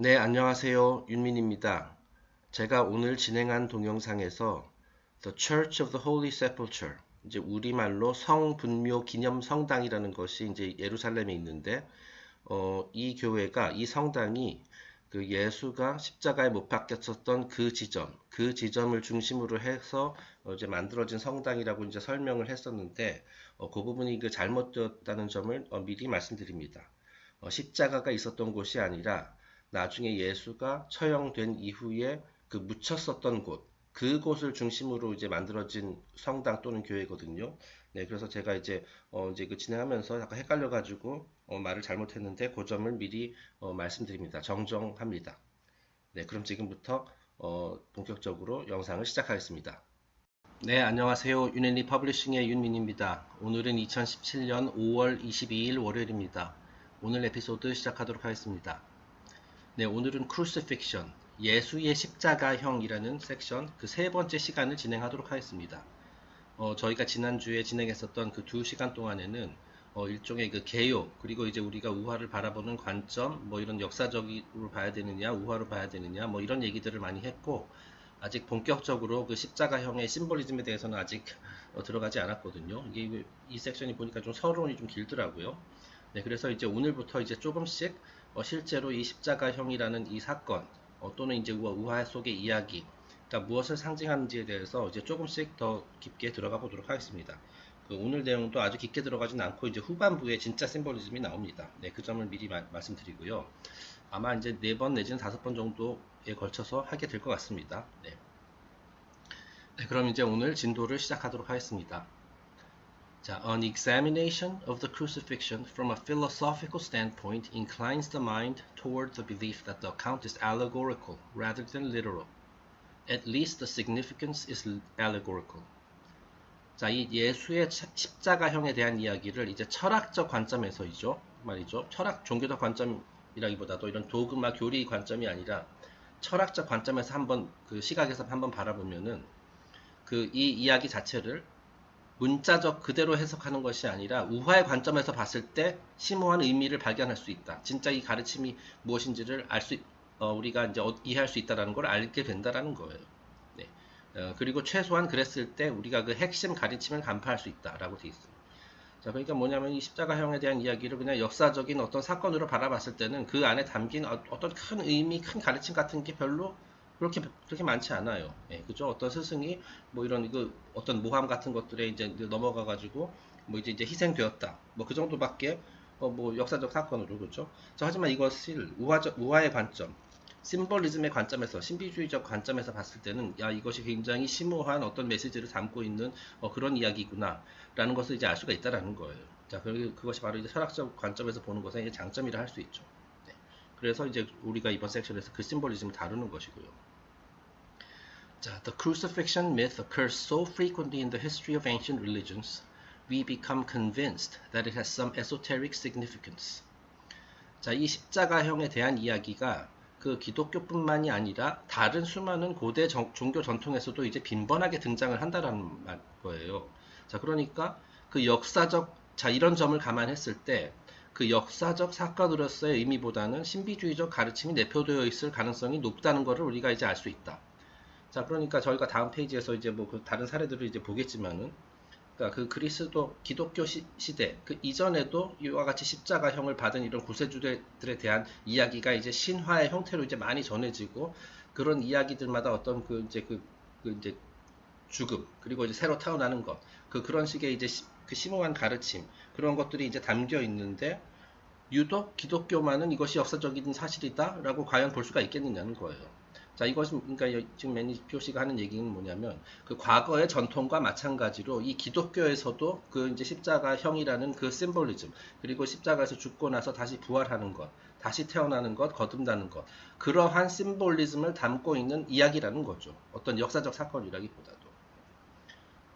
네, 안녕하세요. 윤민입니다. 제가 오늘 진행한 동영상에서 The Church of the Holy Sepulchre, 이제 우리말로 성분묘 기념 성당이라는 것이 이제 예루살렘에 있는데, 이 교회가, 이 성당이 그 예수가 십자가에 못 박혔었던 그 지점을 중심으로 해서 이제 만들어진 성당이라고 이제 설명을 했었는데, 그 부분이 그 잘못되었다는 점을 미리 말씀드립니다. 십자가가 있었던 곳이 아니라 나중에 예수가 처형된 이후에 그 묻혔었던 곳, 그곳을 중심으로 이제 만들어진 성당 또는 교회거든요. 네, 그래서 제가 이제 그 진행하면서 약간 헷갈려가지고 말을 잘못했는데 그 점을 미리 말씀드립니다. 정정합니다. 네, 그럼 지금부터 본격적으로 영상을 시작하겠습니다. 네, 안녕하세요. 윤앤리 퍼블리싱의 윤민입니다. 오늘은 2017년 5월 22일 월요일입니다. 오늘 에피소드 시작하도록 하겠습니다. 네, 오늘은 크루시픽션, 예수의 십자가형이라는 섹션 그 세 번째 시간을 진행하도록 하겠습니다. 저희가 지난주에 진행했었던 그 2시간 동안에는 일종의 그 개요, 그리고 이제 우리가 우화를 바라보는 관점, 뭐 이런 역사적으로 봐야 되느냐, 우화로 봐야 되느냐, 뭐 이런 얘기들을 많이 했고, 아직 본격적으로 그 십자가형의 심볼리즘에 대해서는 아직 들어가지 않았거든요. 이 섹션이 보니까 좀 서론이 좀 길더라고요. 네, 그래서 이제 오늘부터 이제 조금씩 실제로 이 십자가형이라는 이 사건 또는 이제 우화 속의 이야기, 그러니까 무엇을 상징하는지에 대해서 이제 조금씩 더 깊게 들어가 보도록 하겠습니다. 그 오늘 내용도 아주 깊게 들어가진 않고 이제 후반부에 진짜 심볼리즘이 나옵니다. 네, 그 점을 미리 말씀드리고요. 아마 이제 4번 내지는 5번 정도에 걸쳐서 하게 될 것 같습니다. 네. 네, 그럼 이제 오늘 진도를 시작하도록 하겠습니다. 자, An examination of the crucifixion from a philosophical standpoint inclines the mind toward the belief that the account is allegorical rather than literal. At least the significance is allegorical. 자, 이 예수의 십자가형에 대한 이야기를 이제 철학적 관점에서이죠. 말이죠. 종교적 관점이라기보다도 이런 도그마 교리 관점이 아니라 철학적 관점에서 한번 그 시각에서 한번 바라보면은 그 이 이야기 자체를 문자적 그대로 해석하는 것이 아니라 우화의 관점에서 봤을 때 심오한 의미를 발견할 수 있다. 진짜 이 가르침이 무엇인지를 우리가 이제 이해할 수 있다라는 걸 알게 된다라는 거예요. 네. 그리고 최소한 그랬을 때 우리가 그 핵심 가르침을 간파할 수 있다라고 되어 있습니다. 자, 그러니까 뭐냐면 이 십자가형에 대한 이야기를 그냥 역사적인 어떤 사건으로 바라봤을 때는 그 안에 담긴 어떤 큰 의미, 큰 가르침 같은 게 별로 그렇게 많지 않아요. 예, 그죠? 어떤 스승이 뭐 이런 그 어떤 모함 같은 것들에 이제 넘어가 가지고 뭐 이제 희생되었다. 뭐 그 정도밖에 뭐 역사적 사건으로 그렇죠. 자, 하지만 이것을 우화의 관점, 심볼리즘의 관점에서 신비주의적 관점에서 봤을 때는 야 이것이 굉장히 심오한 어떤 메시지를 담고 있는 그런 이야기구나 라는 것을 이제 알 수가 있다라는 거예요. 자, 그것이 바로 이제 철학적 관점에서 보는 것의 이제 장점이라 할 수 있죠. 네. 그래서 이제 우리가 이번 섹션에서 그 심볼리즘을 다루는 것이고요. 자, the crucifixion myth occurs so frequently in the history of ancient religions, we become convinced that it has some esoteric significance. 자, 이 십자가형에 대한 이야기가 그 기독교뿐만이 아니라 다른 수많은 고대 종교 전통에서도 이제 빈번하게 등장을 한다는 거예요. 자, 그러니까 그 자, 이런 점을 감안했을 때 그 역사적 사건으로서의 의미보다는 신비주의적 가르침이 내포되어 있을 가능성이 높다는 것을 우리가 이제 알 수 있다. 자, 그러니까 저희가 다음 페이지에서 이제 뭐 그 다른 사례들을 이제 보겠지만은 그러니까 그 그리스도 기독교 시대 그 이전에도 이와 같이 십자가형을 받은 이런 구세주들에 대한 이야기가 이제 신화의 형태로 이제 많이 전해지고 그런 이야기들마다 어떤 그 이제 죽음 그리고 이제 새로 태어나는 것 그런 식의 이제 그 심오한 가르침 그런 것들이 이제 담겨 있는데 유독 기독교만은 이것이 역사적인 사실이다라고 과연 볼 수가 있겠느냐는 거예요. 자, 이것은 그러니까 지금 매니 표시가 하는 얘기는 뭐냐면 그 과거의 전통과 마찬가지로 이 기독교에서도 그 이제 십자가형이라는 그 심볼리즘 그리고 십자가에서 죽고 나서 다시 부활하는 것, 다시 태어나는 것, 거듭나는 것 그러한 심볼리즘을 담고 있는 이야기라는 거죠. 어떤 역사적 사건이라기보다도.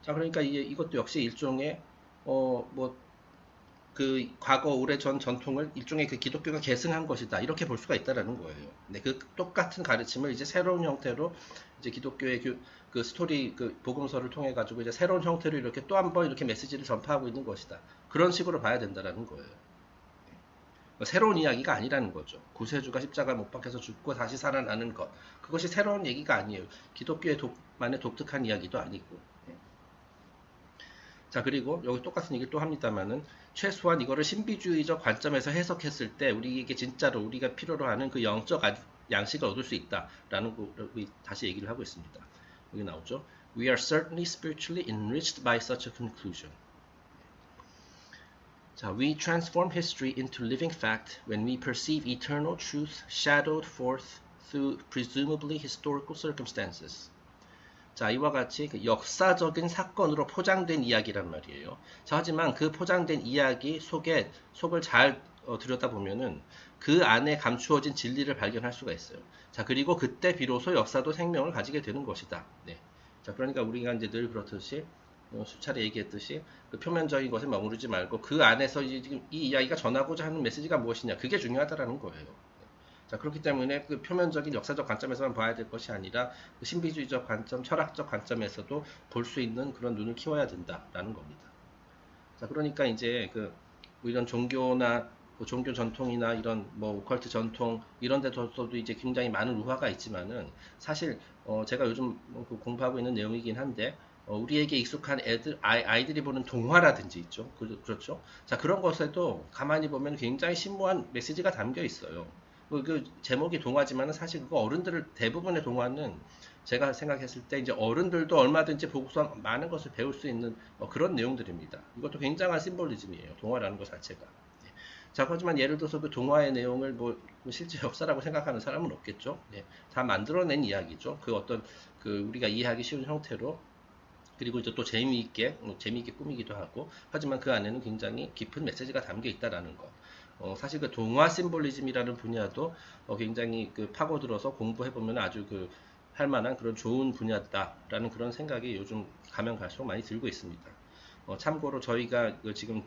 자, 그러니까 이것도 역시 일종의 뭐 그 과거 오래전 전통을 일종의 그 기독교가 계승한 것이다 이렇게 볼 수가 있다라는 거예요. 네, 그 똑같은 가르침을 이제 새로운 형태로 이제 기독교의 그 스토리 그 복음서를 통해 가지고 이제 새로운 형태로 이렇게 또 한 번 이렇게 메시지를 전파하고 있는 것이다. 그런 식으로 봐야 된다라는 거예요. 새로운 이야기가 아니라는 거죠. 구세주가 십자가 못 박혀서 죽고 다시 살아나는 것. 그것이 새로운 얘기가 아니에요. 기독교의 만의 독특한 이야기도 아니고. 자, 그리고 여기 똑같은 얘기를 또 합니다만은 최소한 이거를 신비주의적 관점에서 해석했을 때 우리에게 진짜로 우리가 필요로 하는 그 영적 양식을 얻을 수 있다라는 거 다시 얘기를 하고 있습니다. 여기 나오죠. We are certainly spiritually enriched by such a conclusion. 자, we transform history into living fact when we perceive eternal truth shadowed forth through presumably historical circumstances. 자, 이와 같이 그 역사적인 사건으로 포장된 이야기란 말이에요. 자, 하지만 그 포장된 이야기 속을 잘 들여다보면은 그 안에 감추어진 진리를 발견할 수가 있어요. 자, 그리고 그때 비로소 역사도 생명을 가지게 되는 것이다. 네. 자, 그러니까 우리가 이제 늘 그렇듯이 수차례 얘기했듯이 그 표면적인 것에 머무르지 말고 그 안에서 이제 지금 이 이야기가 전하고자 하는 메시지가 무엇이냐, 그게 중요하다라는 거예요. 자, 그렇기 때문에 그 표면적인 역사적 관점에서만 봐야 될 것이 아니라 그 신비주의적 관점, 철학적 관점에서도 볼 수 있는 그런 눈을 키워야 된다라는 겁니다. 자, 그러니까 이제 뭐 이런 종교나 종교 전통이나 이런 뭐 오컬트 전통 이런 데서도 이제 굉장히 많은 우화가 있지만은 사실 제가 요즘 공부하고 있는 내용이긴 한데 우리에게 익숙한 아이들이 보는 동화라든지 있죠. 그렇죠. 자, 그런 것에도 가만히 보면 굉장히 심오한 메시지가 담겨 있어요. 그 제목이 동화지만 사실 그거 어른들 대부분의 동화는 제가 생각했을 때 이제 어른들도 얼마든지 보고서 많은 것을 배울 수 있는 그런 내용들입니다. 이것도 굉장한 심볼리즘이에요. 동화라는 것 자체가. 자, 그렇지만 예를 들어서 그 동화의 내용을 뭐 실제 역사라고 생각하는 사람은 없겠죠. 네, 다 만들어낸 이야기죠. 그 어떤 우리가 이해하기 쉬운 형태로. 그리고 이제 또 재미있게 꾸미기도 하고. 하지만 그 안에는 굉장히 깊은 메시지가 담겨 있다라는 거. 사실 그 동화 심볼리즘이라는 분야도 굉장히 파고들어서 공부해보면 아주 할 만한 그런 좋은 분야다라는 그런 생각이 요즘 가면 갈수록 많이 들고 있습니다. 참고로 저희가 지금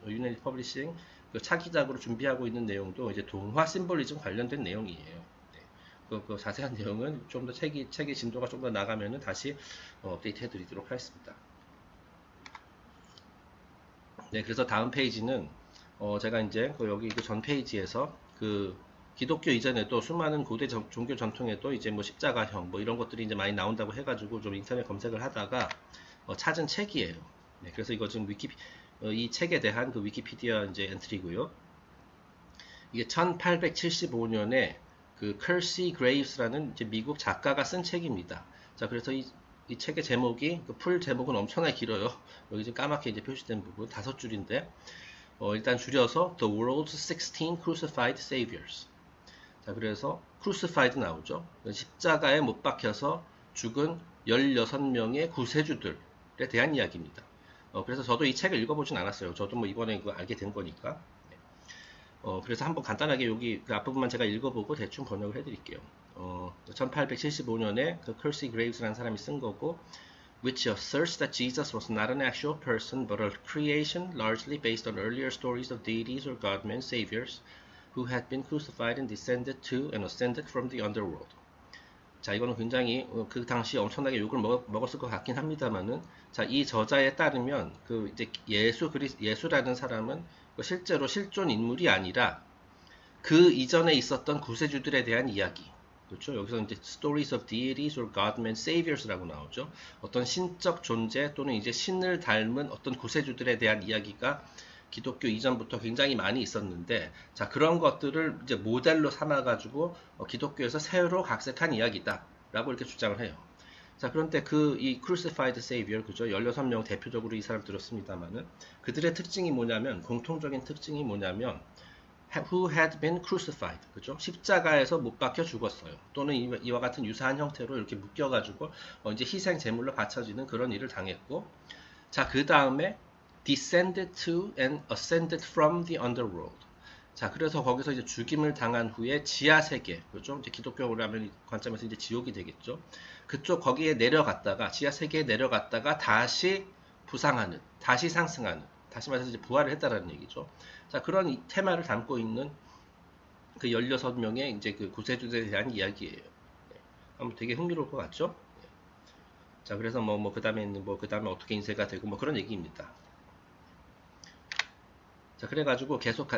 유네리 퍼블리싱 차기작으로 준비하고 있는 내용도 이제 동화 심볼리즘 관련된 내용이에요. 네. 그 자세한 내용은 좀 더 책의 진도가 좀 더 나가면은 다시 업데이트 해드리도록 하겠습니다. 네, 그래서 다음 페이지는 제가 이제 여기 전 페이지에서 기독교 이전에도 수많은 고대 종교 전통에도 이제 뭐 십자가형 뭐 이런 것들이 이제 많이 나온다고 해가지고 좀 인터넷 검색을 하다가 찾은 책이에요. 네, 그래서 이거 지금 이 책에 대한 위키피디아 이제 엔트리고요. 이게 1875년에 커시 그레이브스라는 이제 미국 작가가 쓴 책입니다. 자, 그래서 이 책의 제목이 풀 제목은 엄청나게 길어요. 여기 지금 까맣게 이제 표시된 부분 5줄인데 일단 줄여서 The World's 16 Crucified Saviors. 자, 그래서 crucified 나오죠. 십자가에 못 박혀서 죽은 16명의 구세주들에 대한 이야기입니다. 그래서 저도 이 책을 읽어보진 않았어요. 저도 뭐 이번에 그거 알게 된 거니까. 그래서 한번 간단하게 여기 앞부분만 제가 읽어보고 대충 번역을 해드릴게요. 1875년에 커시 그레이브스라는 사람이 쓴 거고, which asserts that Jesus was not an actual person but a creation largely based on earlier stories of deities or God-men saviors who had been crucified and descended to and ascended from the underworld. 자, 이거는 굉장히 그 당시 엄청나게 욕을 먹었을 것 같긴 합니다만은, 자, 이 저자에 따르면 이제 예수라는 사람은 실제로 실존 인물이 아니라 그 이전에 있었던 구세주들에 대한 이야기. 그렇죠? 여기서 이제 stories of deities or God-men saviors라고 나오죠. 어떤 신적 존재 또는 이제 신을 닮은 어떤 구세주들에 대한 이야기가 기독교 이전부터 굉장히 많이 있었는데, 자, 그런 것들을 이제 모델로 삼아가지고 기독교에서 새로 각색한 이야기다 라고 이렇게 주장을 해요. 자, 그런데 이 crucified savior, 그죠? 16명 대표적으로 이 사람 들었습니다만은, 그들의 특징이 뭐냐면, 공통적인 특징이 뭐냐면, who had been crucified, 그죠? 십자가에서 못 박혀 죽었어요. 또는 이와 같은 유사한 형태로 이렇게 묶여가지고 이제 희생 제물로 바쳐지는 그런 일을 당했고, 자, 그 다음에 descended to and ascended from the underworld. 자, 그래서 거기서 이제 죽임을 당한 후에 지하 세계, 그렇죠? 이제 기독교로 하면 관점에서 이제 지옥이 되겠죠. 그쪽 거기에 내려갔다가 지하 세계에 내려갔다가 다시 부상하는, 다시 상승하는, 다시 말해서 이제 부활을 했다라는 얘기죠. 자, 그런 테마를 담고 있는 16명의 이제 구세주들에 대한 이야기예요. 네. 한번 되게 흥미로울 것 같죠? 네. 자, 그래서 그 다음에는 그 다음에 어떻게 인쇄가 되고 그런 얘기입니다. 자, 그래가지고 계속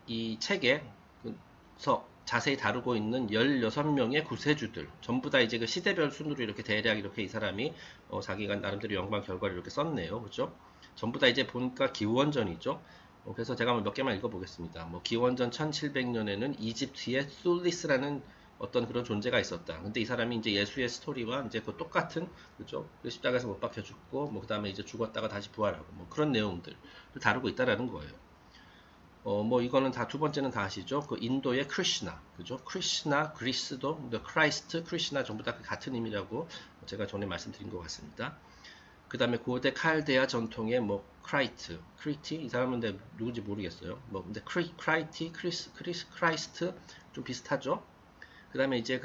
이 책에서 자세히 다루고 있는 16명의 구세주들 전부 다 이제 그 시대별 순으로 이렇게 대략 이렇게 이 사람이 자기가 나름대로 연구한 결과를 이렇게 썼네요. 그죠? 전부 다 이제 보니까 기원전이죠. 그래서 제가 한번 몇 개만 읽어보겠습니다. 뭐 기원전 1700년에는 이집트의 술리스라는 어떤 그런 존재가 있었다. 근데 이 사람이 이제 예수의 스토리와 이제 그 똑같은, 그죠? 십자가에서 못 박혀 죽고, 뭐 그 다음에 이제 죽었다가 다시 부활하고, 뭐 그런 내용들을 다루고 있다라는 거예요. 뭐 이거는 다 두 번째는 다 아시죠? 그 인도의 크리시나, 그죠? 크리시나, 그리스도, 크라이스트, 크리시나 전부 다 같은 의미라고 제가 전에 말씀드린 것 같습니다. 그 다음에 고대 칼데아 전통의 뭐 크리티 이 사람은 근데 누군지 모르겠어요. 뭐 근데 크라이스트 좀 비슷하죠. 그 다음에 이제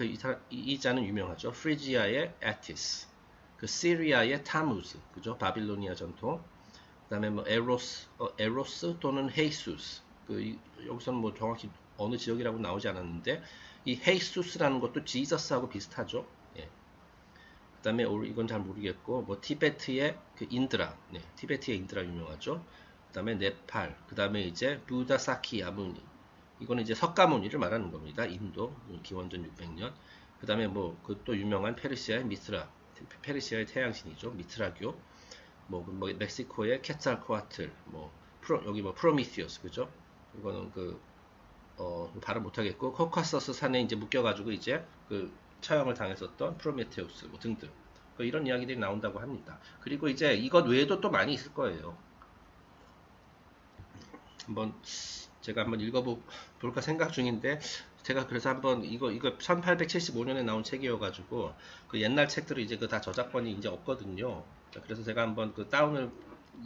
이 자는 유명하죠. 프리지아의 에티스, 그 시리아의 타무즈, 그죠? 바빌로니아 전통. 그 다음에 뭐 에로스 또는 헤이수스. 여기서는 뭐 정확히 어느 지역이라고 나오지 않았는데 이 헤이수스라는 것도 지저스하고 비슷하죠. 예. 그 다음에 이건 잘 모르겠고 뭐 티베트의 그 인드라, 네, 티베트의 인드라 유명하죠. 그 다음에 네팔, 그 다음에 이제 부다 사키야무니, 이거는 이제 석가모니를 말하는 겁니다. 인도 기원전 600년. 그 다음에 뭐 그 또 유명한 페르시아의 미트라, 페르시아의 태양신이죠. 미트라교. 뭐 멕시코의 케찰코아틀, 여기 뭐 프로미티우스, 그죠? 이거는 발음 못하겠고, 코카서스 산에 이제 묶여가지고 이제 처형을 당했었던 프로메테우스 뭐 등등 이런 이야기들이 나온다고 합니다. 그리고 이제 이것 외에도 또 많이 있을 거예요. 제가 한번 읽어볼까 생각 중인데, 제가 그래서 한번 이거 1875년에 나온 책이어가지고 그 옛날 책들을 이제 다 저작권이 이제 없거든요. 그래서 제가 한번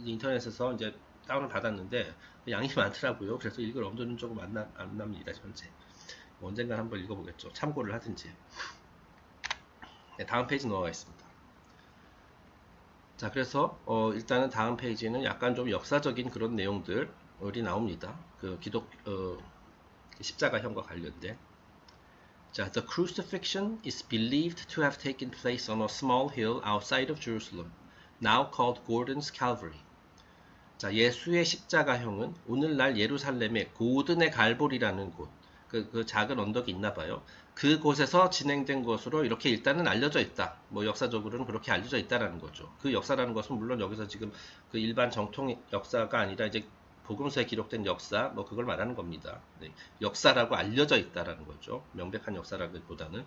인터넷에서 이제 다운을 받았는데 양이 많더라고요. 그래서 읽을 엄두는 조금 안 납니다 현재. 언젠가 한번 읽어보겠죠. 참고를 하든지. 네, 다음 페이지 넘어가겠습니다. 자, 그래서 일단은 다음 페이지는 약간 좀 역사적인 그런 내용들이 나옵니다. 십자가형과 관련된. 자, the crucifixion is believed to have taken place on a small hill outside of Jerusalem, now called Gordon's Calvary. 자, 예수의 십자가형은 오늘날 예루살렘의 고든의 갈보리라는 곳, 그 작은 언덕이 있나 봐요. 그곳에서 진행된 것으로 이렇게 일단은 알려져 있다. 뭐 역사적으로는 그렇게 알려져 있다라는 거죠. 그 역사라는 것은 물론 여기서 지금 그 일반 정통 역사가 아니라 이제 복음서에 기록된 역사, 뭐 그걸 말하는 겁니다. 네, 역사라고 알려져 있다라는 거죠. 명백한 역사라기보다는.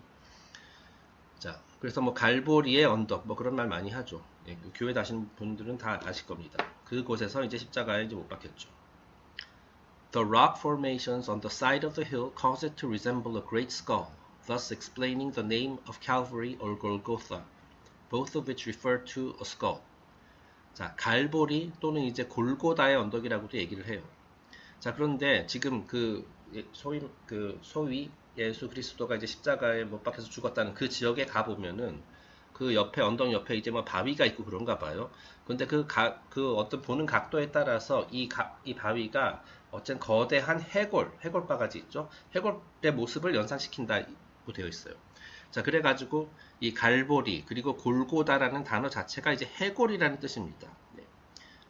자, 그래서 뭐 갈보리의 언덕, 뭐 그런 말 많이 하죠. 예, 교회 다신 분들은 다 아실 겁니다. 그곳에서 이제 십자가에 이제 못 박혔죠. The rock formations on the side of the hill cause it to resemble a great skull, thus explaining the name of Calvary or Golgotha, both of which refer to a skull. 자, 갈보리 또는 이제 골고다의 언덕이라고도 얘기를 해요. 자, 그런데 지금 소위 예수 그리스도가 이제 십자가에 못 박혀서 죽었다는 그 지역에 가보면은 그 옆에 언덕 옆에 이제 뭐 바위가 있고 그런가 봐요. 근데 그 어떤 보는 각도에 따라서 이 바위가 어쨌든 거대한 해골 바가지 있죠. 해골의 모습을 연상시킨다고 되어 있어요. 자, 그래가지고 이 갈보리 그리고 골고다라는 단어 자체가 이제 해골이라는 뜻입니다. 네.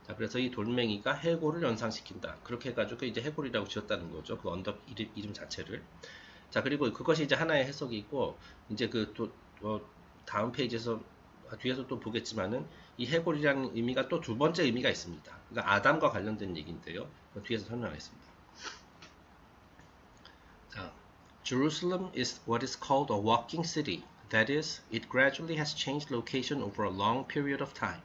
자, 그래서 이 돌멩이가 해골을 연상시킨다. 그렇게 해가지고 이제 해골이라고 지었다는 거죠. 그 언덕 이름 자체를. 자, 그리고 그것이 이제 하나의 해석이고, 이제 다음 페이지에서 뒤에서 또 보겠지만은 이 해골이라는 의미가 또 두 번째 의미가 있습니다. 그러니까 아담과 관련된 얘기인데요. 뒤에서 설명하겠습니다. 자, Jerusalem is what is called a walking city. That is, it gradually has changed location over a long period of time.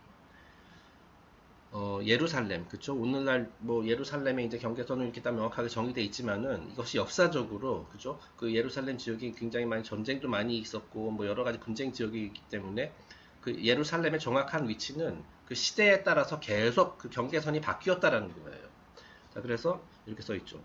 예루살렘, 그쵸? 오늘날 뭐 예루살렘의 이제 경계선은 이렇게 딱 명확하게 정의되어 있지만은 이것이 역사적으로, 그죠? 그 예루살렘 지역이 굉장히 많이 전쟁도 많이 있었고 뭐 여러 가지 분쟁 지역이기 때문에 그 예루살렘의 정확한 위치는 그 시대에 따라서 계속 그 경계선이 바뀌었다라는 거예요. 자, 그래서 이렇게 써 있죠.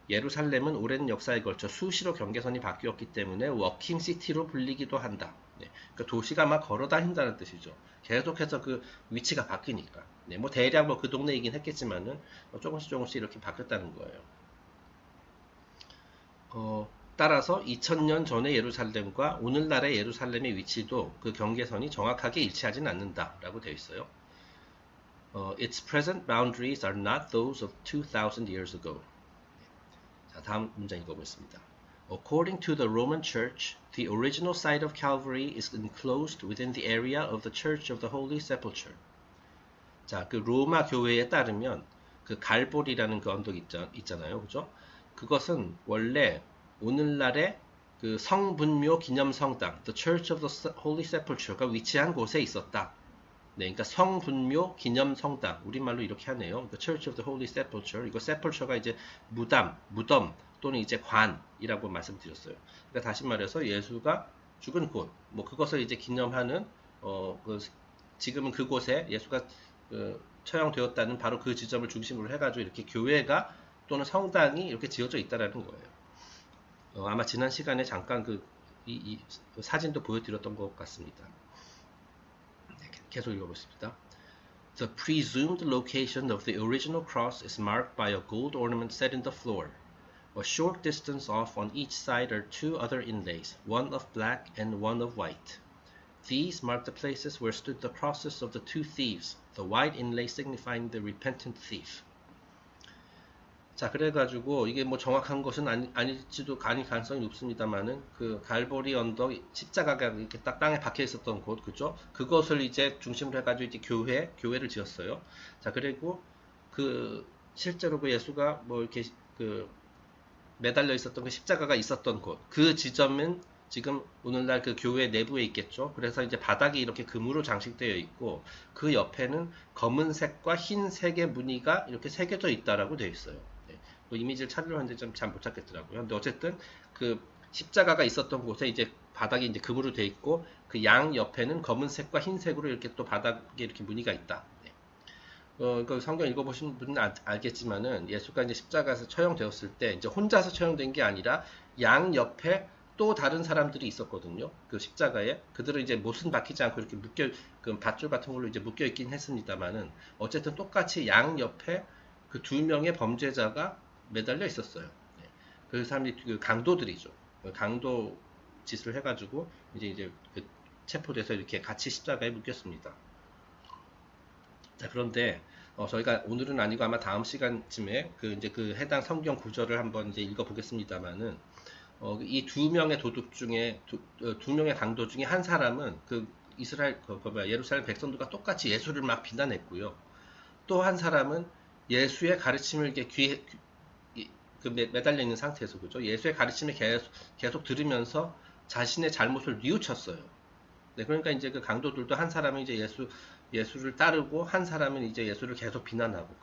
예루살렘은 오랜 역사에 걸쳐 수시로 경계선이 바뀌었기 때문에 워킹 시티로 불리기도 한다. 네, 그러니까 도시가 막 걸어 다닌다는 뜻이죠. 계속해서 그 위치가 바뀌니까. 네, 뭐 대략 뭐 그 동네이긴 했겠지만은 조금씩 이렇게 바뀌었다는 거예요. 따라서 2000년 전의 예루살렘과 오늘날의 예루살렘의 위치도 그 경계선이 정확하게 일치하진 않는다라고 되어 있어요. Its present boundaries are not those of 2000 years ago. 자, 다음 문장 읽어보겠습니다. According to the Roman Church, the original site of Calvary is enclosed within the area of the Church of the Holy Sepulchre. 자, 그 로마 교회에 따르면 그 갈보리라는 그 언덕 있잖아요. 그죠? 그것은 원래 오늘날의 그 성분묘 기념성당, The Church of the Holy Sepulchre가 위치한 곳에 있었다. 네, 그러니까 성분묘 기념성당, 우리말로 이렇게 하네요. The Church of the Holy Sepulchre. 이거 sepulchre가 이제 무덤 또는 이제 관이라고 말씀드렸어요. 그러니까 다시 말해서 예수가 죽은 곳, 뭐 그것을 이제 기념하는 지금은 그곳에 예수가 처형되었다는 바로 그 지점을 중심으로 해가지고 이렇게 교회가 또는 성당이 이렇게 지어져 있다라는 거예요. 아마 지난 시간에 잠깐 이 사진도 보여드렸던 것 같습니다. 계속 읽어보겠습니다. The presumed location of the original cross is marked by a gold ornament set in the floor. A short distance off on each side are two other inlays, one of black and one of white. These mark the places where stood the crosses of the two thieves, the white inlay signifying the repentant thief. 자, 그래가지고 이게 뭐 정확한 것은 아닐지도 가능성이 높습니다만은 그 갈보리 언덕 십자가가 이렇게 딱 땅에 박혀 있었던 곳, 그죠? 그것을 이제 중심으로 해가지고 이제 교회를 지었어요. 자, 그리고 실제로 그 예수가 뭐 이렇게 매달려 있었던 그 십자가가 있었던 곳, 그 지점은 지금 오늘날 그 교회 내부에 있겠죠. 그래서 이제 바닥이 이렇게 금으로 장식되어 있고 그 옆에는 검은색과 흰색의 무늬가 이렇게 새겨져 있다라고 되어 있어요. 네. 뭐 이미지를 찾으려 하는데 좀 잘 못 찾겠더라고요. 근데 어쨌든 그 십자가가 있었던 곳에 이제 바닥이 이제 금으로 되어 있고 그 양 옆에는 검은색과 흰색으로 이렇게 또 바닥에 이렇게 무늬가 있다. 네. 그 성경 읽어보신 분은 알겠지만은 예수가 이제 십자가에서 처형되었을 때 이제 혼자서 처형된 게 아니라 양 옆에 또 다른 사람들이 있었거든요. 그 십자가에 그들은 이제 못은 박히지 않고 이렇게 그 밧줄 같은 걸로 이제 묶여 있긴 했습니다만은 어쨌든 똑같이 양 옆에 그 두 명의 범죄자가 매달려 있었어요. 네. 그 사람들이 그 강도들이죠. 강도 짓을 해가지고 이제 그 체포돼서 이렇게 같이 십자가에 묶였습니다. 자, 그런데 저희가 오늘은 아니고 아마 다음 시간쯤에 그 해당 성경 구절을 한번 이제 읽어보겠습니다만은. 이 두 명의 도둑 중에 두 명의 강도 중에 한 사람은 그 예루살렘 백성들과 똑같이 예수를 막 비난했고요. 또 한 사람은 예수의 가르침을 이렇게 매달려 있는 상태에서 그죠? 예수의 가르침을 계속 들으면서 자신의 잘못을 뉘우쳤어요. 네, 그러니까 이제 그 강도들도 한 사람은 이제 예수를 따르고 한 사람은 이제 예수를 계속 비난하고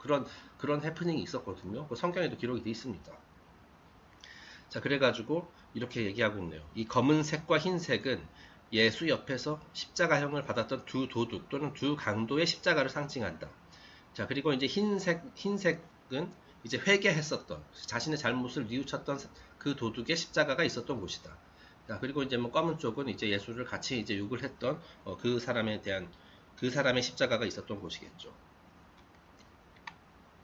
그런 해프닝이 있었거든요. 그 성경에도 기록이 되어 있습니다. 자, 그래가지고 이렇게 얘기하고 있네요. 이 검은색과 흰색은 예수 옆에서 십자가형을 받았던 두 도둑 또는 두 강도의 십자가를 상징한다. 자, 그리고 이제 흰색은 이제 회개했었던 자신의 잘못을 뉘우쳤던 그 도둑의 십자가가 있었던 곳이다. 자, 그리고 이제 뭐 검은 쪽은 이제 예수를 같이 이제 욕을 했던 그 사람의 십자가가 있었던 곳이겠죠.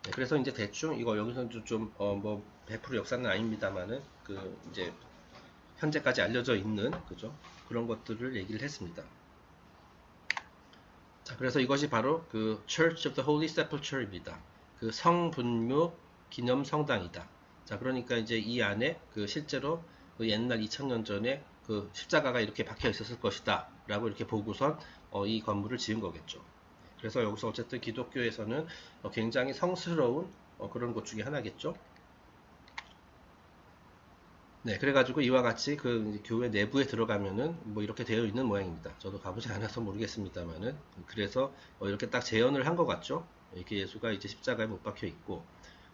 네, 그래서 이제 대충 이거 여기서 좀 뭐 100% 역사는 아닙니다만은 이제 현재까지 알려져 있는 그죠? 그런 것들을 얘기를 했습니다. 자, 그래서 이것이 바로 그 Church of the Holy Sepulchre입니다. 그 성분묘 기념 성당이다. 자, 그러니까 이제 이 안에 실제로 그 옛날 2000년 전에 그 십자가가 이렇게 박혀 있었을 것이다 라고 이렇게 보고선 이 건물을 지은 거겠죠. 그래서 여기서 어쨌든 기독교에서는 굉장히 성스러운 그런 곳 중에 하나겠죠. 네, 그래가지고 이와 같이 그 교회 내부에 들어가면은 뭐 이렇게 되어 있는 모양입니다. 저도 가보지 않아서 모르겠습니다만은 그래서 이렇게 딱 재현을 한 것 같죠. 이렇게 예수가 이제 십자가에 못 박혀 있고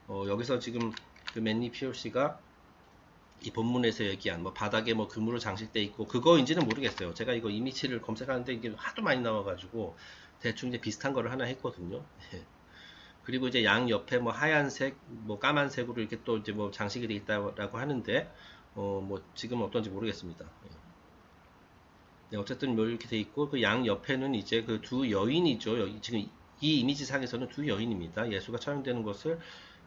여기서 지금 그 맨니 POC가 이 본문에서 얘기한 뭐 바닥에 뭐 금으로 장식돼 있고 그거인지는 모르겠어요. 제가 이거 이미지를 검색하는데 이게 하도 많이 나와가지고 대충 이제 비슷한 거를 하나 했거든요. 그리고 이제 양 옆에 뭐 하얀색, 뭐 까만색으로 이렇게 또 이제 뭐 장식이 되어 있다고 하는데, 뭐 지금은 어떤지 모르겠습니다. 네, 어쨌든 뭐 이렇게 돼 있고, 그 양 옆에는 이제 그 두 여인이죠. 지금 이 이미지상에서는 두 여인입니다. 예수가 처형되는 것을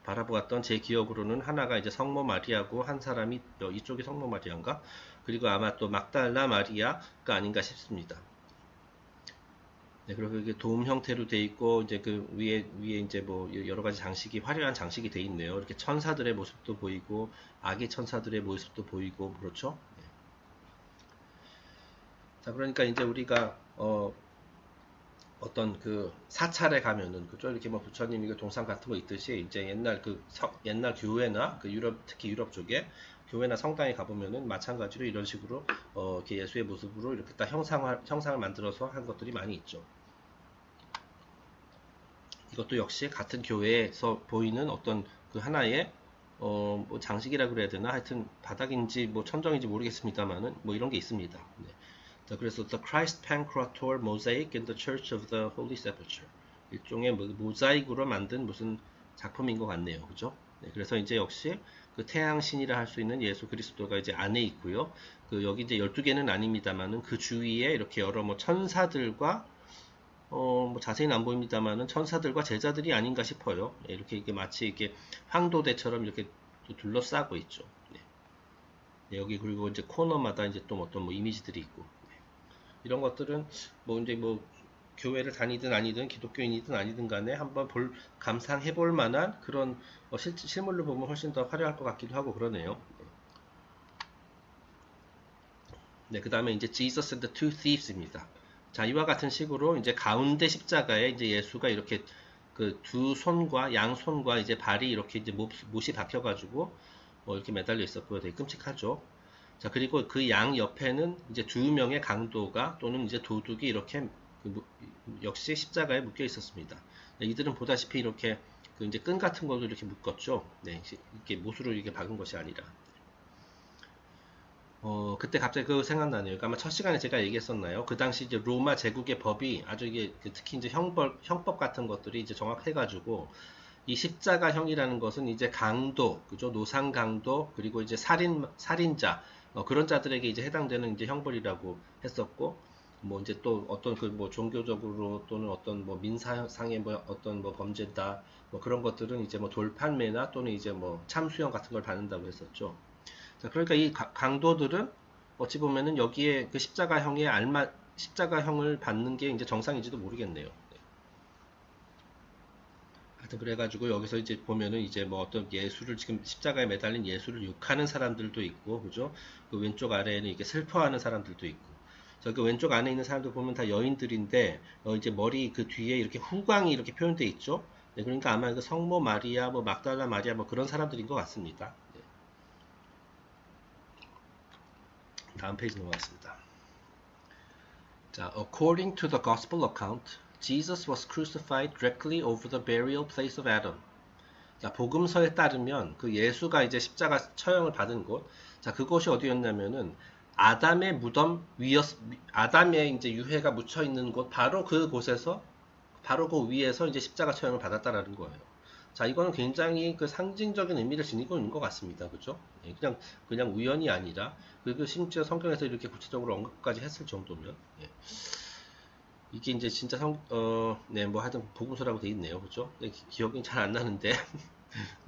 바라보았던 제 기억으로는 하나가 이제 성모 마리아고 한 사람이 이쪽이 성모 마리아인가? 그리고 아마 또 막달라 마리아가 아닌가 싶습니다. 네, 그리고 이게 돔 형태로 돼 있고, 이제 그 위에 이제 뭐 여러 가지 장식이, 화려한 장식이 돼 있네요. 이렇게 천사들의 모습도 보이고, 아기 천사들의 모습도 보이고, 그렇죠? 네. 자, 그러니까 이제 우리가, 어떤 그 사찰에 가면은, 그죠? 이렇게 뭐 부처님 이거 동상 같은 거 있듯이, 이제 옛날 교회나 그 특히 유럽 쪽에 교회나 성당에 가보면은 마찬가지로 이런 식으로, 이렇게 예수의 모습으로 이렇게 딱 형상을 만들어서 한 것들이 많이 있죠. 이것도 역시 같은 교회에서 보이는 어떤 그 하나의 뭐 장식이라 그래야 되나, 하여튼 바닥인지 뭐 천정인지 모르겠습니다만은 뭐 이런 게 있습니다. 네. 자, 그래서 The Christ Pancrator Mosaic in the Church of the Holy Sepulchre, 일종의 뭐 모자이크로 만든 무슨 작품인 것 같네요. 그죠? 네, 그래서 이제 역시 그 태양신이라 할 수 있는 예수 그리스도가 이제 안에 있고요. 그 여기 이제 12개는 아닙니다만은 그 주위에 이렇게 여러 뭐 천사들과 뭐 자세히는 안 보입니다만은 천사들과 제자들이 아닌가 싶어요. 예, 이렇게 마치 이렇게 황도대처럼 이렇게 둘러싸고 있죠. 네. 네, 여기 그리고 이제 코너마다 이제 또 어떤 뭐 이미지들이 있고, 네. 이런 것들은 뭐 이제 뭐 교회를 다니든 아니든 기독교인이든 아니든 간에 한번 감상해 볼 만한 그런 실물로 보면 훨씬 더 화려할 것 같기도 하고 그러네요. 네, 그 다음에 이제 Jesus and the Two Thieves입니다. 자, 이와 같은 식으로 이제 가운데 십자가에 이제 예수가 이렇게 그 두 손과 양손과 이제 발이 이렇게 이제 못이 박혀가지고 이렇게 매달려 있었고요. 되게 끔찍하죠. 자, 그리고 그 양 옆에는 이제 두 명의 강도가 또는 이제 도둑이 이렇게 역시 십자가에 묶여 있었습니다. 네, 이들은 보다시피 이렇게 그 이제 끈 같은 걸로 이렇게 묶었죠. 네, 이렇게 못으로 이렇게 박은 것이 아니라. 그때 갑자기 그 생각나네요. 그러니까 아마 첫 시간에 제가 얘기했었나요? 그 당시 이제 로마 제국의 법이 아주 이게 특히 이제 형법 같은 것들이 이제 정확해가지고 이 십자가형이라는 것은 이제 강도, 그죠? 노상 강도, 그리고 이제 살인자, 그런 자들에게 이제 해당되는 이제 형벌이라고 했었고, 뭐 이제 또 어떤 그 뭐 종교적으로 또는 어떤 뭐 민사상의 뭐 어떤 뭐 범죄다, 뭐 그런 것들은 이제 뭐 돌판매나 또는 이제 뭐 참수형 같은 걸 받는다고 했었죠. 자, 그러니까 이 강도들은 어찌 보면은 여기에 그 십자가형을 받는 게 이제 정상인지도 모르겠네요. 네. 하여튼 그래가지고 여기서 이제 보면은 이제 뭐 어떤 예수를 지금 십자가에 매달린 예수를 욕하는 사람들도 있고, 그죠? 그 왼쪽 아래에는 이게 슬퍼하는 사람들도 있고. 저그 왼쪽 안에 있는 사람들 보면 다 여인들인데, 이제 머리 그 뒤에 이렇게 후광이 이렇게 표현되어 있죠? 네, 그러니까 아마 그 성모 마리아, 뭐 막달라 마리아, 뭐 그런 사람들인 것 같습니다. 네. 다음 페이지 넘어가겠습니다. 자, according to the gospel account, Jesus was crucified directly over the burial place of Adam. 자, 복음서에 따르면 그 예수가 이제 십자가 처형을 받은 곳, 자, 그곳이 어디였냐면은 아담의 무덤 아담의 이제 유해가 묻혀 있는 곳, 바로 그곳에서, 바로 그 위에서 이제 십자가 처형을 받았다라는 거예요. 자, 이거는 굉장히 그 상징적인 의미를 지니고 있는 것 같습니다. 그죠? 예, 그냥 우연이 아니라, 그리고 심지어 성경에서 이렇게 구체적으로 언급까지 했을 정도면, 예. 이게 이제 진짜 네, 뭐 하여튼 복음서라고 돼 있네요. 그죠? 네, 기억이 잘 안 나는데,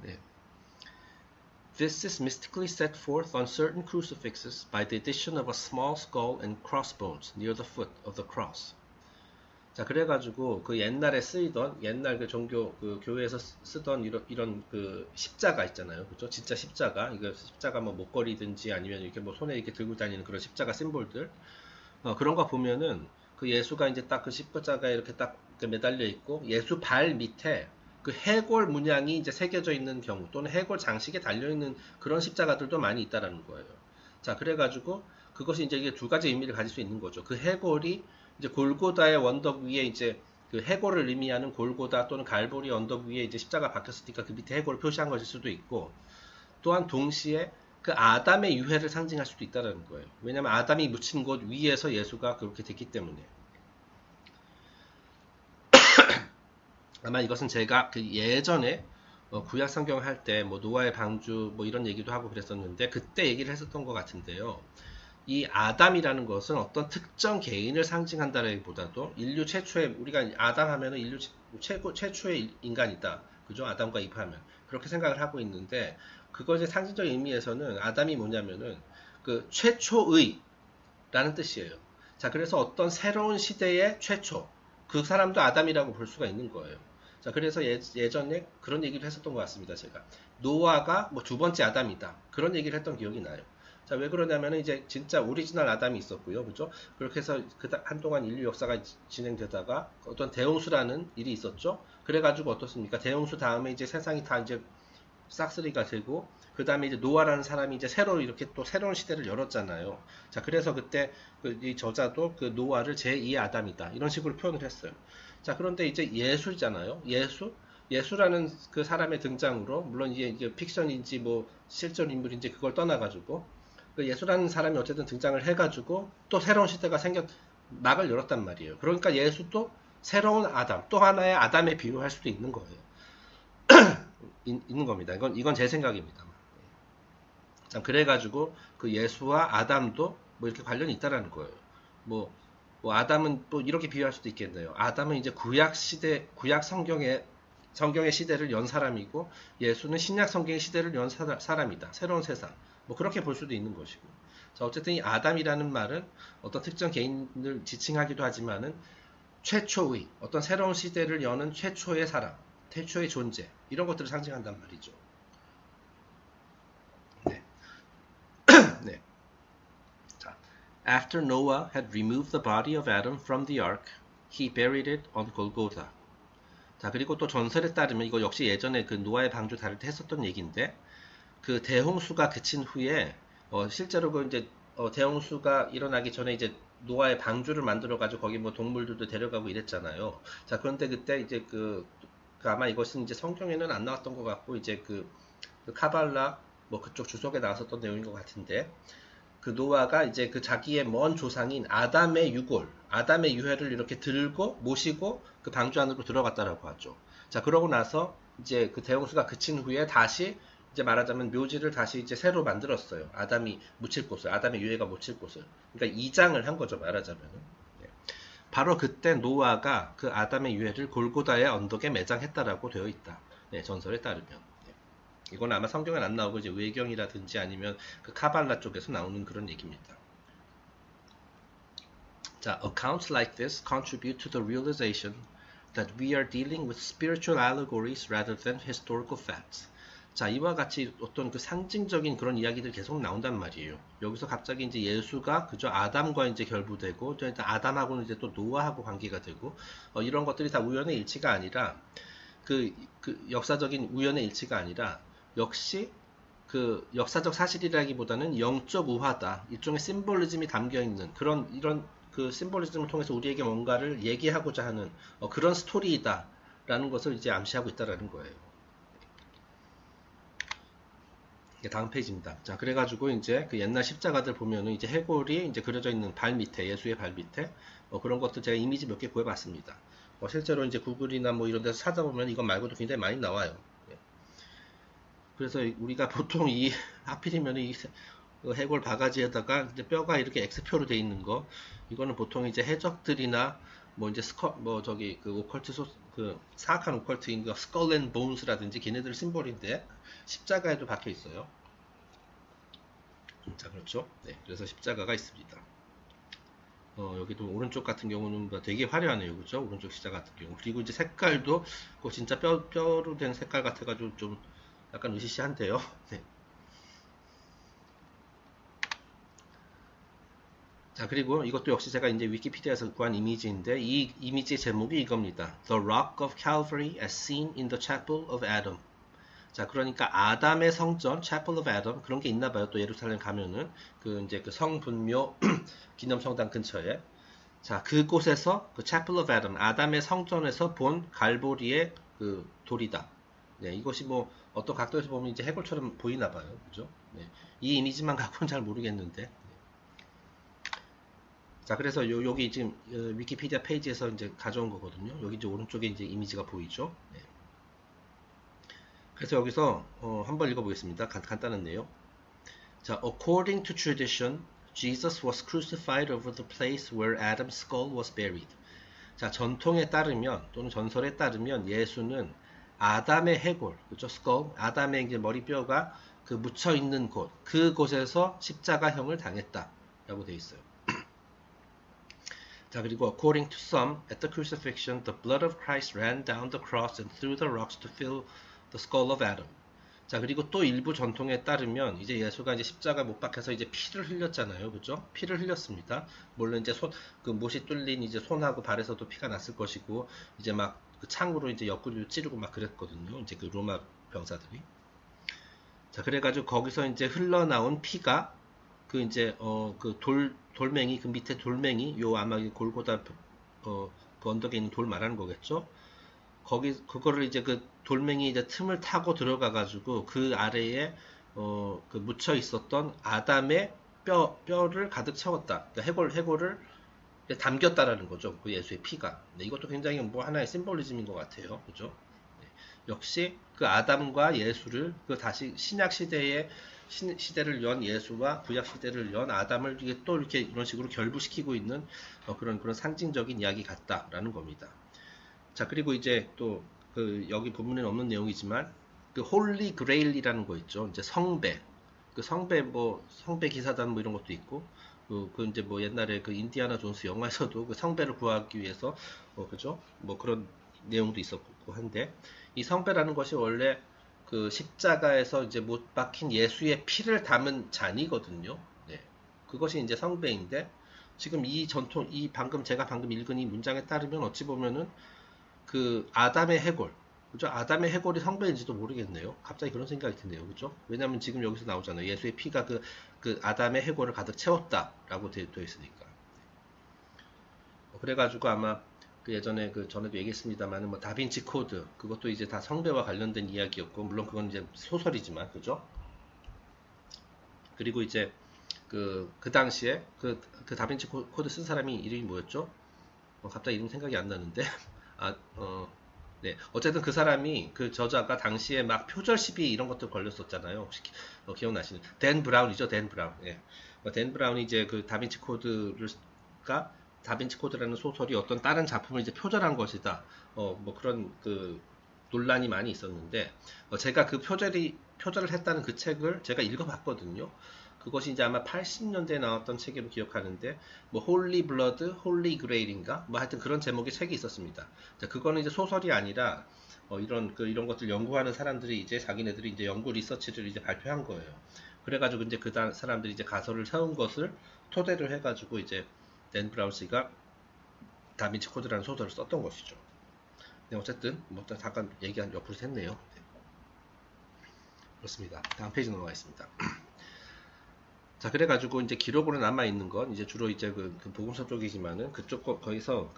네. This is mystically set forth on certain crucifixes by the addition of a small skull and crossbones near the foot of the cross. 자, 그래가지고 그 옛날에 쓰이던 옛날 그 종교 그 교회에서 쓰던 이런 그 십자가 있잖아요, 그죠? 진짜 십자가, 이거 십자가 뭐 목걸이든지 아니면 이렇게 뭐 손에 이렇게 들고 다니는 그런 십자가 심볼들, 그런 거 보면은 그 예수가 이제 딱 그 십자가에 이렇게 딱 매달려 있고 예수 발 밑에 그 해골 문양이 이제 새겨져 있는 경우 또는 해골 장식에 달려 있는 그런 십자가들도 많이 있다라는 거예요. 자, 그래가지고 그것이 이제 이게 두 가지 의미를 가질 수 있는 거죠. 그 해골이 이제 골고다의 언덕 위에 이제 그 해골을 의미하는 골고다 또는 갈보리 언덕 위에 이제 십자가 박혔으니까 그 밑에 해골을 표시한 것일 수도 있고, 또한 동시에 그 아담의 유해를 상징할 수도 있다는 거예요. 왜냐하면 아담이 묻힌 곳 위에서 예수가 그렇게 됐기 때문에. 아마 이것은 제가 그 예전에 구약 성경 할 때 뭐 노아의 방주 뭐 이런 얘기도 하고 그랬었는데 그때 얘기를 했었던 것 같은데요. 이 아담이라는 것은 어떤 특정 개인을 상징한다기보다도 인류 최초의, 우리가 아담 하면은 인류 최초의 인간이다. 그죠? 아담과 이브하면 그렇게 생각을 하고 있는데, 그것의 상징적 의미에서는 아담이 뭐냐면은 그 최초의 라는 뜻이에요. 자, 그래서 어떤 새로운 시대의 최초, 그 사람도 아담이라고 볼 수가 있는 거예요. 자, 그래서 예전에 그런 얘기를 했었던 것 같습니다. 제가 노아가 뭐 두 번째 아담이다 그런 얘기를 했던 기억이 나요. 자, 왜 그러냐면 이제 진짜 오리지널 아담이 있었고요, 그죠? 그렇게 해서 한동안 인류 역사가 진행되다가 어떤 대홍수라는 일이 있었죠. 그래가지고 어떻습니까? 대홍수 다음에 이제 세상이 다 이제 싹쓸이가 되고 그 다음에 이제 노아라는 사람이 이제 새로 이렇게 또 새로운 시대를 열었잖아요. 자, 그래서 그때 이 저자도 그 노아를 제2의 아담이다 이런 식으로 표현을 했어요. 자, 그런데 이제 예수잖아요. 예수라는 그 사람의 등장으로 물론 이게 픽션인지 뭐 실존 인물인지 그걸 떠나가지고 그 예수라는 사람이 어쨌든 등장을 해가지고 또 새로운 시대가 막을 열었단 말이에요. 그러니까 예수도 새로운 아담, 또 하나의 아담에 비유할 수도 있는 거예요. 있는 겁니다. 이건 제 생각입니다. 참 그래가지고 그 예수와 아담도 뭐 이렇게 관련이 있다라는 거예요. 뭐 아담은 또 이렇게 비유할 수도 있겠네요. 아담은 이제 구약 성경의 시대를 연 사람이고 예수는 신약 성경의 시대를 연 사람이다. 새로운 세상. 뭐 그렇게 볼 수도 있는 것이고. 자, 어쨌든 이 아담이라는 말은 어떤 특정 개인을 지칭하기도 하지만은 최초의 어떤 새로운 시대를 여는 최초의 사람, 최초의 존재 이런 것들을 상징한단 말이죠. 네. 네. 자, After Noah had removed the body of Adam from the ark, he buried it on Golgotha. 자, 그리고 또 전설에 따르면 이거 역시 예전에 그 노아의 방주 다룰 때 했었던 얘기인데 그 대홍수가 그친 후에 실제로 그 이제 대홍수가 일어나기 전에 이제 노아의 방주를 만들어 가지고 거기 뭐 동물들도 데려가고 이랬잖아요. 자, 그런데 그때 이제 그 아마 이것은 이제 성경에는 안 나왔던 것 같고 이제 그 카발라 뭐 그쪽 주석에 나왔었던 내용인 것 같은데 그 노아가 이제 그 자기의 먼 조상인 아담의 유골, 아담의 유해를 이렇게 들고 모시고 그 방주 안으로 들어갔다라고 하죠. 자, 그러고 나서 이제 그 대홍수가 그친 후에 다시 이제 말하자면 묘지를 다시 이제 새로 만들었어요. 아담이 묻힐 곳을, 아담의 유해가 묻힐 곳을. 그러니까 이장을 한 거죠, 말하자면은. 바로 그때 노아가 그 아담의 유해를 골고다의 언덕에 매장했다라고 되어 있다. 네, 전설에 따르면. 이건 아마 성경에 안 나오고 이제 외경이라든지 아니면 그 카발라 쪽에서 나오는 그런 얘기입니다. 자, accounts like this contribute to the realization that we are dealing with spiritual allegories rather than historical facts. 자, 이와 같이 어떤 그 상징적인 그런 이야기들 계속 나온단 말이에요. 여기서 갑자기 이제 예수가 그저 아담과 이제 결부되고, 또 아담하고는 이제 또 노아하고 관계가 되고, 이런 것들이 다 우연의 일치가 아니라, 그 역사적인 우연의 일치가 아니라, 역시 그 역사적 사실이라기보다는 영적 우화다. 일종의 심볼리즘이 담겨 있는 이런 그 심볼리즘을 통해서 우리에게 뭔가를 얘기하고자 하는 그런 스토리이다라는 것을 이제 암시하고 있다라는 거예요. 다음 페이지입니다. 자, 그래가지고 이제 그 옛날 십자가들 보면은 이제 해골이 이제 그려져 있는 발 밑에, 예수의 발 밑에 그런 것도 제가 이미지 몇 개 구해봤습니다. 실제로 이제 구글이나 뭐 이런 데서 찾아보면 이것 말고도 굉장히 많이 나와요. 그래서 우리가 보통 하필이면 이 해골 바가지에다가 이제 뼈가 이렇게 X표로 돼 있는 거, 이거는 보통 이제 해적들이나 뭐 이제 그 오컬트 그 사악한 오컬트인 거 스컬 앤 본스라든지 걔네들 심볼인데 십자가에도 박혀 있어요. 자, 그렇죠. 네, 그래서 십자가가 있습니다. 여기도 오른쪽 같은 경우는 되게 화려하네요. 그죠? 오른쪽 십자가 같은 경우. 그리고 이제 색깔도 진짜 뼈로 된 색깔 같아가지고 좀 약간 으시시한데요. 네. 자, 그리고 이것도 역시 제가 이제 위키피디아에서 구한 이미지인데 이 이미지의 제목이 이겁니다. The Rock of Calvary as seen in the Chapel of Adam. 자, 그러니까 아담의 성전, Chapel of Adam 그런 게 있나 봐요. 또 예루살렘 가면은 그 이제 그 성분묘 기념성당 근처에 자, 그곳에서 그 Chapel of Adam, 아담의 성전에서 본 갈보리의 그 돌이다. 네, 이것이 뭐 어떤 각도에서 보면 이제 해골처럼 보이나 봐요. 그죠? 네. 이 이미지만 갖고는 잘 모르겠는데. 자, 그래서 여기 지금 위키피디아 페이지에서 이제 가져온 거거든요. 여기 이제 오른쪽에 이제 이미지가 보이죠. 네. 그래서 여기서 한번 읽어보겠습니다. 간단한 내용. 자, according to tradition, Jesus was crucified over the place where Adam's skull was buried. 자, 전통에 따르면 또는 전설에 따르면 예수는 아담의 해골, 그렇죠? skull, 아담의 이제 머리뼈가 그 묻혀 있는 곳, 그곳에서 십자가형을 당했다라고 되어 있어요. 자, 그리고 according to some, at the crucifixion, the blood of Christ ran down the cross and through the rocks to fill the skull of Adam. 자, 그리고 또 일부 전통에 따르면 이제 예수가 이제 십자가 못 박혀서 이제 피를 흘렸잖아요. 그죠? 피를 흘렸습니다. 물론 이제 그 못이 뚫린 이제 손하고 발에서도 피가 났을 것이고, 이제 막 그 창으로 이제 옆구리를 찌르고 막 그랬거든요. 이제 그 로마 병사들이. 자, 그래가지고 거기서 이제 흘러나온 피가 그 이제 그 돌멩이, 그 밑에 돌멩이, 요 아마 골고다 그 언덕에 있는 돌 말하는 거겠죠? 그거를 이제 그 돌멩이 이제 틈을 타고 들어가가지고 그 아래에 그 묻혀 있었던 아담의 뼈를 가득 채웠다. 그러니까 해골을 담겼다라는 거죠. 그 예수의 피가. 네, 이것도 굉장히 뭐 하나의 심볼리즘인 것 같아요. 그죠? 네, 역시 그 아담과 예수를 그 다시 신약 시대를 연 예수와 구약 시대를 연 아담을 또 이렇게 이런 식으로 결부시키고 있는 그런 상징적인 이야기 같다라는 겁니다. 자, 그리고 이제 또 그 여기 본문에는 없는 내용이지만 그 홀리 그레일이라는 거 있죠. 이제 성배. 그 성배 기사단 뭐 이런 것도 있고 그 이제 뭐 옛날에 그 인디아나 존스 영화에서도 그 성배를 구하기 위해서 그죠? 뭐 그런 내용도 있었고 한데 이 성배라는 것이 원래 그 십자가에서 이제 못 박힌 예수의 피를 담은 잔이거든요. 네. 그것이 이제 성배인데 지금 제가 방금 읽은 이 문장에 따르면 어찌 보면은 그 아담의 해골, 그죠? 아담의 해골이 성배인지도 모르겠네요. 갑자기 그런 생각이 드네요, 그죠? 왜냐하면 지금 여기서 나오잖아요. 예수의 피가 그 아담의 해골을 가득 채웠다라고 되어 있으니까. 그래가지고 아마 그 예전에 그 전에도 얘기했습니다만 뭐 다빈치 코드 그것도 이제 다 성배와 관련된 이야기였고 물론 그건 이제 소설이지만 그죠? 그리고 이제 그 당시에 그 다빈치 코드 쓴 사람이 이름이 뭐였죠? 갑자기 이름 생각이 안 나는데 네. 어쨌든 그 사람이 그 저자가 당시에 막 표절 시비 이런 것들 걸렸었잖아요. 혹시 기억나시는? 댄 브라운이죠, 댄 브라운. 예. 댄 브라운이 이제 그 다빈치 코드라는 소설이 어떤 다른 작품을 이제 표절한 것이다. 뭐 그런 그 논란이 많이 있었는데 제가 그 표절을 했다는 그 책을 제가 읽어봤거든요. 그것이 이제 아마 80년대에 나왔던 책으로 기억하는데 뭐 홀리 블러드, 홀리 그레일인가 뭐 하여튼 그런 제목의 책이 있었습니다. 자, 그거는 이제 소설이 아니라 이런 것들 연구하는 사람들이 이제 자기네들이 이제 연구 리서치를 이제 발표한 거예요. 그래가지고 이제 그 사람들이 이제 가설을 세운 것을 토대로 해가지고 이제 댄 브라운 씨가 다빈치 코드라는 소설을 썼던 것이죠. 네, 어쨌든 뭐 잠깐 얘기한 옆으로 했네요. 네. 그렇습니다. 다음 페이지 넘어가겠습니다. 자, 그래가지고 이제 기록으로 남아있는 건 이제 주로 이제 그 복음서 쪽이지만은 거기서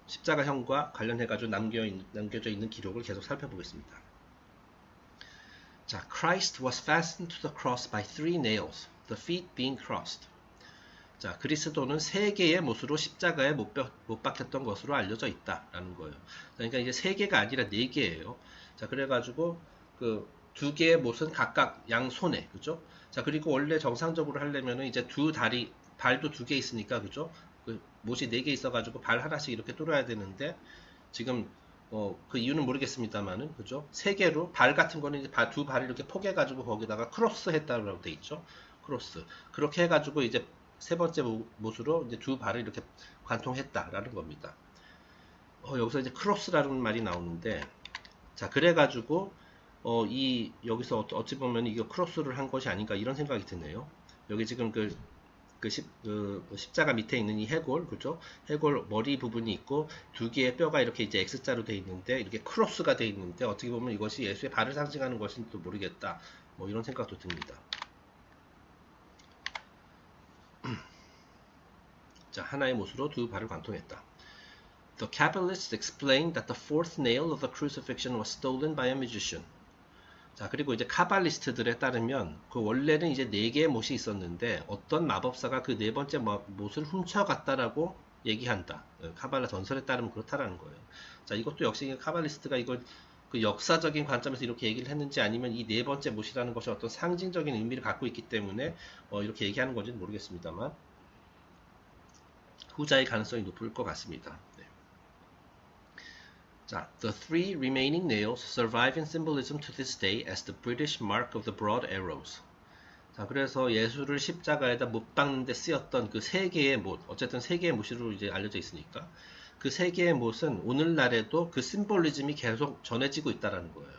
십자가형과 관련해가지고 남겨져 있는 기록을 계속 살펴보겠습니다. 자, Christ was fastened to the cross by 3 nails, the feet being crossed. 자, 그리스도는 3개의 못으로 십자가에 못 박혔던 것으로 알려져 있다라는 거예요. 그러니까 이제 3개가 아니라 4개예요. 자, 그래가지고 그 2개의 못은 각각 양손에, 그죠? 자, 그리고 원래 정상적으로 하려면은 이제 발도 2개 있으니까, 그죠? 그 못이 4개 있어가지고 발 하나씩 이렇게 뚫어야 되는데, 지금, 그 이유는 모르겠습니다만은, 그죠? 3개로, 발 같은 거는 이제 두 발을 이렇게 포개가지고 거기다가 크로스 했다고 돼 있죠? 크로스. 그렇게 해가지고 이제 3번째 못으로 이제 2발을 이렇게 관통했다라는 겁니다. 여기서 이제 크로스라는 말이 나오는데, 자, 그래가지고, 여기서 어찌 보면 이거 크로스를 한 것이 아닌가 이런 생각이 드네요. 여기 지금 십자가 밑에 있는 이 해골, 그죠? 해골 머리 부분이 있고 2개의 뼈가 이렇게 이제 X자로 되어 있는데 이렇게 크로스가 되어 있는데 어떻게 보면 이것이 예수의 발을 상징하는 것인지도 모르겠다. 뭐 이런 생각도 듭니다. 자, 하나의 못으로 2발을 관통했다. The Kabbalists explained that the fourth nail of the crucifixion was stolen by a magician. 자, 그리고 이제 카발리스트들에 따르면 그 원래는 이제 4개의 못이 있었는데 어떤 마법사가 그 4번째 못을 훔쳐갔다라고 얘기한다. 카발라 전설에 따르면 그렇다라는 거예요. 자, 이것도 역시 카발리스트가 이걸 그 역사적인 관점에서 이렇게 얘기를 했는지 아니면 이 4번째 못이라는 것이 어떤 상징적인 의미를 갖고 있기 때문에 이렇게 얘기하는 건지는 모르겠습니다만 후자의 가능성이 높을 것 같습니다. 네. 자, the 3 remaining nails survive in symbolism to this day as the British mark of the broad arrows. 자, 그래서 예수를 십자가에다 못 박는데 쓰였던 그 세 개의 못, 어쨌든 세 개의 못으로 이제 알려져 있으니까 그 세 개의 못은 오늘날에도 그 심볼리즘이 계속 전해지고 있다라는 거예요.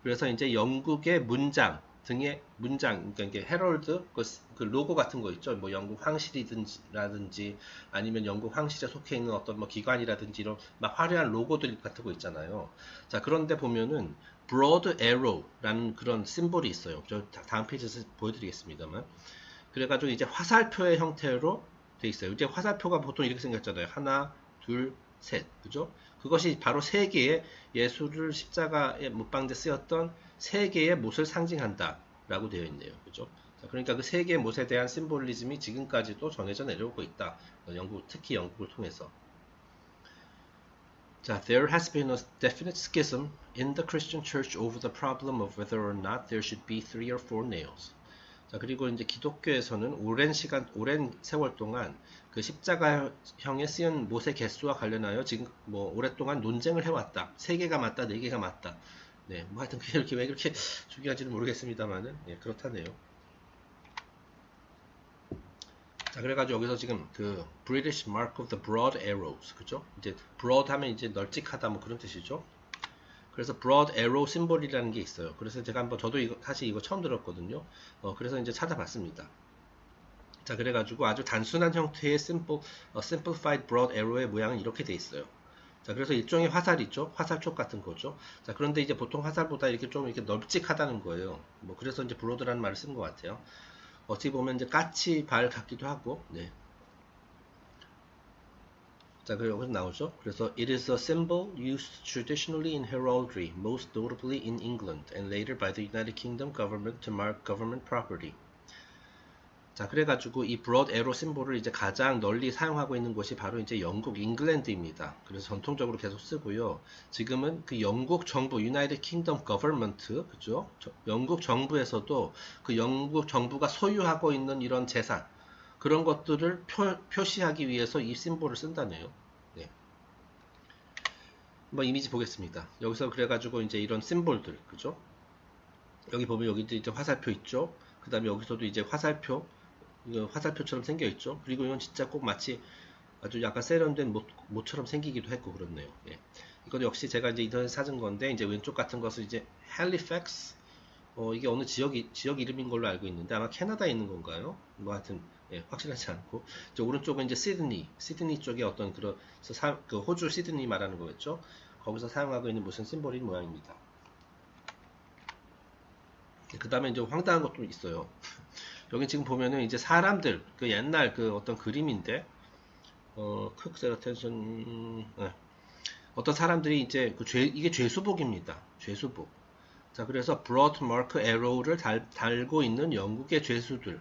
그래서 이제 영국의 문장 등의 문장, 그러니까 이게 헤럴드, 그 로고 같은 거 있죠. 뭐 영국 황실이라든지 아니면 영국 황실에 속해 있는 어떤 뭐 기관이라든지 이런 막 화려한 로고들 같은 거 있잖아요. 자, 그런데 보면은 broad arrow라는 그런 심볼이 있어요. 저 다음 페이지에서 보여드리겠습니다만. 그래가지고 이제 화살표의 형태로 돼 있어요. 이제 화살표가 보통 이렇게 생겼잖아요. 하나, 둘, 셋. 그죠? 그것이 바로 세 개의 예수를 십자가에 못 박는 데 쓰였던 세 개의 못을 상징한다. 라고 되어 있네요. 그죠? 자, 그러니까 그 세 개의 못에 대한 심볼리즘이 지금까지도 전해져 내려오고 있다. 영국, 특히 영국을 통해서. 자, there has been a definite schism in the Christian church over the problem of whether or not there should be 3 or 4 nails. 자, 그리고 이제 기독교에서는 오랜 세월 동안 그 십자가형에 쓰인 못의 개수와 관련하여 지금 뭐 오랫동안 논쟁을 해왔다. 3개가 맞다, 4개가 맞다. 네, 뭐 하여튼 이렇게 왜 그렇게 중요한지는 모르겠습니다만은, 예, 그렇다네요. 자, 그래가지고 여기서 지금 그 British Mark of the Broad Arrows, 그죠? 이제 broad 하면 이제 널찍하다 뭐 그런 뜻이죠. 그래서 broad arrow 심볼이라는 게 있어요. 그래서 제가 한번 저도 이거 사실 이거 처음 들었거든요. 그래서 이제 찾아봤습니다. 자, 그래가지고 아주 단순한 형태의 simplified broad arrow의 모양은 이렇게 돼 있어요. 자, 그래서 일종의 화살이죠. 화살촉 같은 거죠. 자, 그런데 이제 보통 화살보다 이렇게 좀 이렇게 널찍하다는 거예요. 뭐 그래서 이제 broad라는 말을 쓴 것 같아요. 어찌 보면 이제 까치발 같기도 하고, 네. 자, 그리고 여기서 나오죠. 그래서 it is a symbol used traditionally in heraldry, most notably in England, and later by the United Kingdom government to mark government property. 자, 그래가지고 이 broad arrow 심볼을 이제 가장 널리 사용하고 있는 곳이 바로 이제 영국 잉글랜드입니다. 그래서 전통적으로 계속 쓰고요. 지금은 그 영국 정부, United Kingdom government, 그죠? 영국 정부에서도 그 영국 정부가 소유하고 있는 이런 재산, 그런 것들을 표시하기 위해서 이 심볼을 쓴다네요. 네. 한번 이미지 보겠습니다. 여기서 그래가지고 이제 이런 심볼들, 그죠? 여기 보면 여기도 이제 화살표 있죠? 그 다음에 여기서도 이제 화살표처럼 생겨 있죠? 그리고 이건 진짜 꼭 마치 아주 약간 세련된 못처럼 생기기도 했고 그렇네요. 예. 이건 역시 제가 이제 인터넷에 찾은 건데, 이제 왼쪽 같은 것은 이제 헬리팩스, 이게 어느 지역 이름인 걸로 알고 있는데 아마 캐나다에 있는 건가요? 뭐 하여튼 예, 확실하지 않고, 저 오른쪽은 이제 시드니 쪽에 어떤 그 호주 시드니 말하는 거겠죠? 거기서 사용하고 있는 무슨 심볼인 모양입니다. 그 다음에 이제 황당한 것도 있어요. 여기 지금 보면은 이제 사람들, 그 옛날 그 어떤 그림인데, 퀵셀 어텐션, 어떤 사람들이 이제 이게 죄수복입니다. 죄수복. 자, 그래서 broad mark arrow를 달고 있는 영국의 죄수들.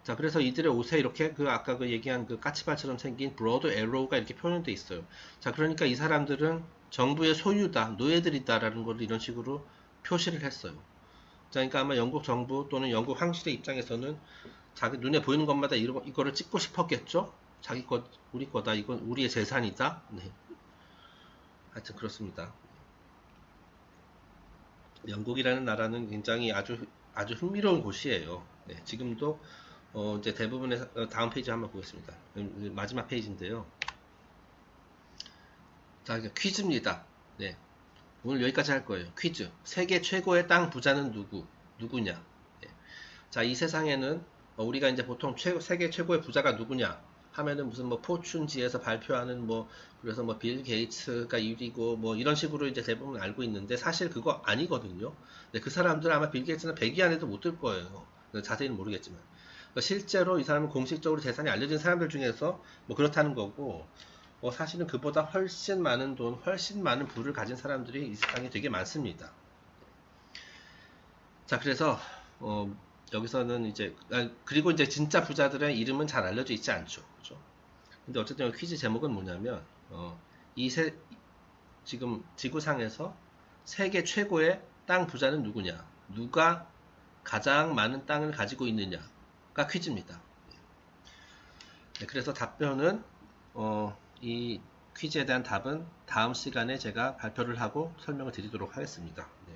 자, 그래서 이들의 옷에 이렇게 아까 얘기한 그 까치발처럼 생긴 broad arrow가 이렇게 표현되어 있어요. 자, 그러니까 이 사람들은 정부의 소유다, 노예들이다라는 걸 이런 식으로 표시를 했어요. 자, 그러니까 아마 영국 정부 또는 영국 황실의 입장에서는 자기 눈에 보이는 것마다 이거를 찍고 싶었겠죠? 자기 것, 우리 거다, 이건 우리의 재산이다. 네. 하여튼 그렇습니다. 영국이라는 나라는 굉장히 아주 흥미로운 곳이에요. 네, 지금도 이제 대부분의 다음 페이지 한번 보겠습니다. 마지막 페이지인데요. 자, 퀴즈입니다. 네, 오늘 여기까지 할 거예요. 퀴즈. 세계 최고의 땅 부자는 누구냐? 네. 자, 이 세상에는 우리가 이제 보통 세계 최고의 부자가 누구냐 하면은 무슨 뭐 포춘지에서 발표하는 그래서 빌 게이츠가 1위고 뭐 이런 식으로 이제 대부분 알고 있는데, 사실 그거 아니거든요. 네, 그 사람들 아마 빌 게이츠는 100위 안에도 못 들 거예요. 자세히는 모르겠지만. 그러니까 실제로 이 사람은 공식적으로 재산이 알려진 사람들 중에서 뭐 그렇다는 거고, 사실은 그보다 훨씬 많은 돈, 훨씬 많은 부를 가진 사람들이 이 세상에 되게 많습니다. 자, 그래서 여기서는 이제 그리고 이제 진짜 부자들의 이름은 잘 알려져 있지 않죠. 그죠? 근데 어쨌든 퀴즈 제목은 뭐냐면 지금 지구상에서 세계 최고의 땅 부자는 누구냐? 누가 가장 많은 땅을 가지고 있느냐가 퀴즈입니다. 네, 그래서 답변은 이 퀴즈에 대한 답은 다음 시간에 제가 발표를 하고 설명을 드리도록 하겠습니다. 네.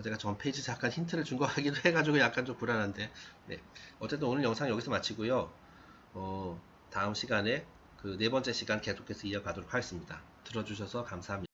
제가 전 페이지 잠깐 힌트를 준 것 같기도 해가지고 약간 좀 불안한데, 네. 어쨌든 오늘 영상 여기서 마치고요. 다음 시간에 그 네 번째 시간 계속해서 이어가도록 하겠습니다. 들어주셔서 감사합니다.